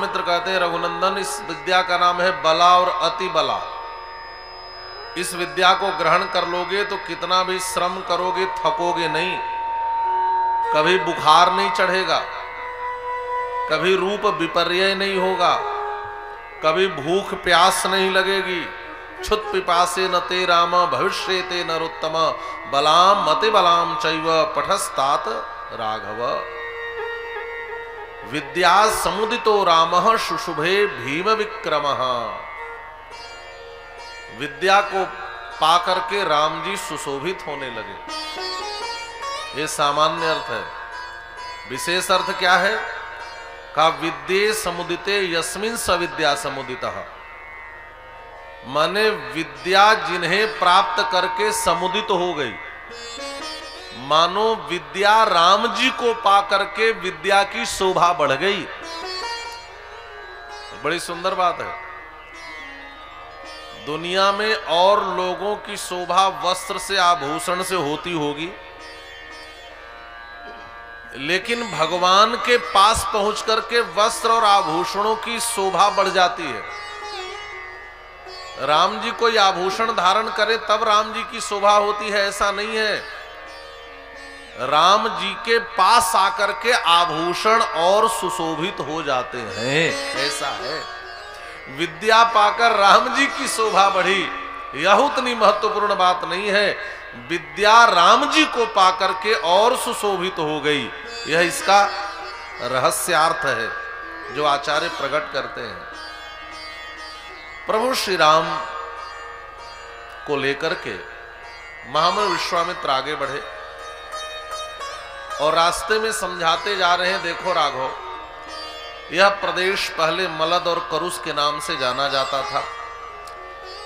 विश्वामित्र कहते हैं रघुनंदन, इस विद्या का नाम है बला और अति बला। इस विद्या को ग्रहण कर लोगे तो कितना भी श्रम करोगे थकोगे नहीं, कभी बुखार नहीं चढ़ेगा, कभी रूप विपर्य नहीं होगा, कभी भूख प्यास नहीं लगेगी। क्षुत पिपासे न ते राम भविष्येते नरोत्तम बलाम मति बलाम चैव पठस्तात राघव। विद्या समुदितो रामः शुशुभे भीम विक्रमः। विद्या को पाकर के राम जी सुशोभित होने लगे। ये सामान्य अर्थ है। विशेष अर्थ क्या है? का विद्ये समुदिते यस्मिन् सविद्या समुदितः, माने विद्या जिन्हें प्राप्त करके समुदित हो गई, मानो विद्या राम जी को पा करके विद्या की शोभा बढ़ गई। बड़ी सुंदर बात है। दुनिया में और लोगों की शोभा वस्त्र से आभूषण से होती होगी, लेकिन भगवान के पास पहुंच करके वस्त्र और आभूषणों की शोभा बढ़ जाती है। राम जी कोई आभूषण धारण करे तब राम जी की शोभा होती है, ऐसा नहीं है। राम जी के पास आकर के आभूषण और सुशोभित हो जाते हैं, ऐसा है। विद्या पाकर राम जी की शोभा बढ़ी, यह उतनी महत्वपूर्ण बात नहीं है। विद्या राम जी को पाकर के और सुशोभित हो गई, यह इसका रहस्यार्थ है जो आचार्य प्रकट करते हैं। प्रभु श्री राम को लेकर के महामुनि विश्वामित्र आगे बढ़े और रास्ते में समझाते जा रहे हैं, देखो राघव, यह प्रदेश पहले मलद और करुष के नाम से जाना जाता था।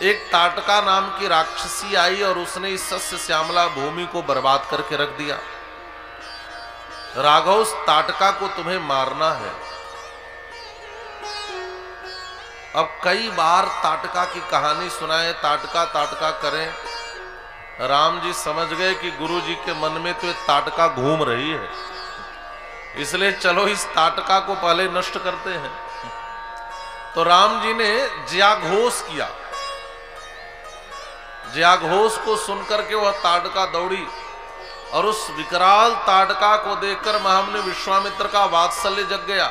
एक ताटका नाम की राक्षसी आई और उसने इस सस्य श्यामला भूमि को बर्बाद करके रख दिया। राघव, उस ताटका को तुम्हें मारना है। अब कई बार ताटका की कहानी सुनाए, ताटका ताटका करें, राम जी समझ गए कि गुरु जी के मन में तो ये ताटका घूम रही है, इसलिए चलो इस ताटका को पहले नष्ट करते हैं। तो राम जी ने ज्याघोष किया। ज्याघोष को सुनकर के वह ताटका दौड़ी और उस विकराल ताटका को देखकर महामुनि विश्वामित्र का वात्सल्य जग गया।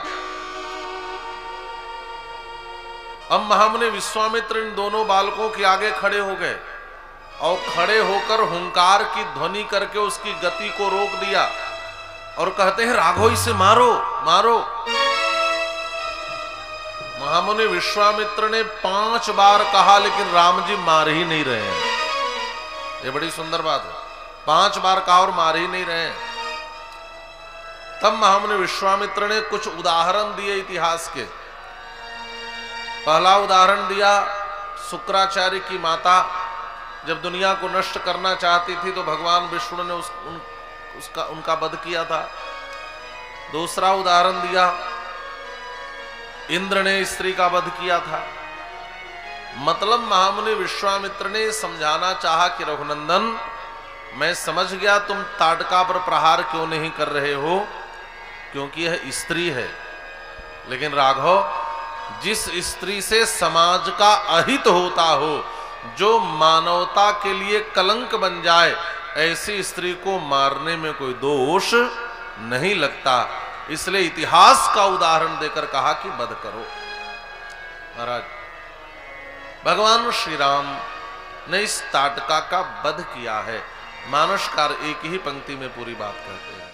अब महामुनि विश्वामित्र इन दोनों बालकों के आगे खड़े हो गए और खड़े होकर हुंकार की ध्वनि करके उसकी गति को रोक दिया और कहते हैं, राघव इसे मारो मारो। महामुनि विश्वामित्र ने 5 बार कहा, लेकिन राम जी मार ही नहीं रहे हैं। ये बड़ी सुंदर बात है। 5 बार कहा और मार ही नहीं रहे हैं। तब महामुनि विश्वामित्र ने कुछ उदाहरण दिए इतिहास के। पहला उदाहरण दिया, शुक्राचार्य की माता जब दुनिया को नष्ट करना चाहती थी तो भगवान विष्णु ने उनका वध किया था। दूसरा उदाहरण दिया, इंद्र ने स्त्री का वध किया था। मतलब महामुनि विश्वामित्र ने समझाना चाहा कि रघुनंदन, मैं समझ गया तुम ताटका पर प्रहार क्यों नहीं कर रहे हो, क्योंकि यह स्त्री है। लेकिन राघव, जिस स्त्री से समाज का अहित होता हो, जो मानवता के लिए कलंक बन जाए, ऐसी स्त्री को मारने में कोई दोष नहीं लगता। इसलिए इतिहास का उदाहरण देकर कहा कि वध करो। महाराज, भगवान श्री राम ने इस ताटका का वध किया है। मानसकार एक ही पंक्ति में पूरी बात कहते हैं।